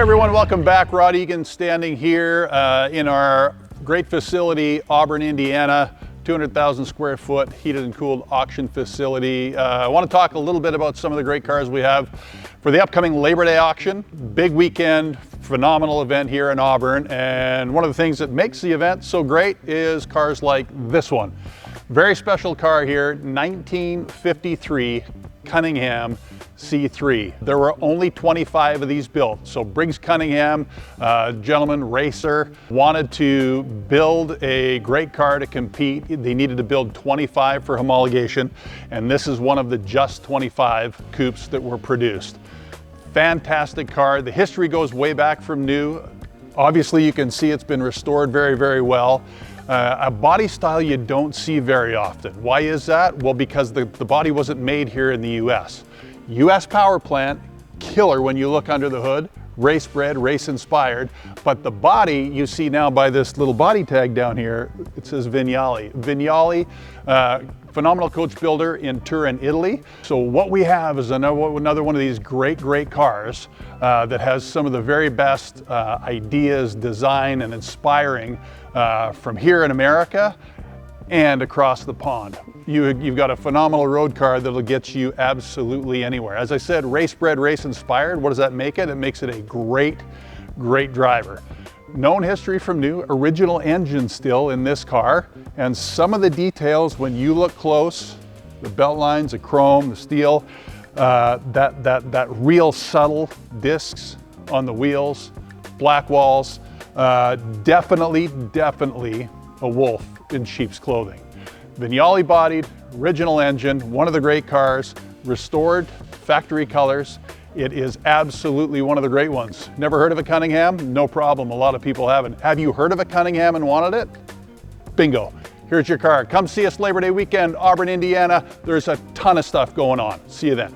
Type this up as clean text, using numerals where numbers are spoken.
everyone, welcome back. Rod Egan standing here in our great facility, Auburn, Indiana, 200,000 square foot heated and cooled auction facility. I want to talk a little bit about some of the great cars we have for the upcoming Labor Day auction. Big weekend, phenomenal event here in Auburn. And one of the things that makes the event so great is cars like this one. Very special car here, 1953 Cunningham C3. There were only 25 of these built. So Briggs Cunningham, gentleman racer, wanted to build a great car to compete. They needed to build 25 for homologation, and this is one of the just 25 coupes that were produced. Fantastic car. The history goes way back from new. Obviously you can see it's been restored very, very well. A body style you don't see very often. Why is that? Well, because the body wasn't made here in the US. US power plant, killer when you look under the hood, race bred, race inspired, but the body you see now by this little body tag down here, it says Vignale. Vignale, phenomenal coach builder in Turin, Italy. So what we have is another one of these great cars that has some of the very best ideas, design, and inspiring from here in America and across the pond. You've got a phenomenal road car that'll get you absolutely anywhere. As I said, race bred, race inspired. What does that make it? It makes it a great driver. Known history from new, original engine still in this car, and some of the details when you look close, the belt lines, the chrome, the steel, that real subtle discs on the wheels, black walls, definitely a wolf in sheep's clothing. Vignale bodied, original engine, one of the great cars, restored, factory colors. It is absolutely one of the great ones. Never heard of a Cunningham? No problem, a lot of people haven't. Have you heard of a Cunningham and wanted it? Bingo, here's your car. Come see us Labor Day weekend, Auburn, Indiana. There's a ton of stuff going on. See you then.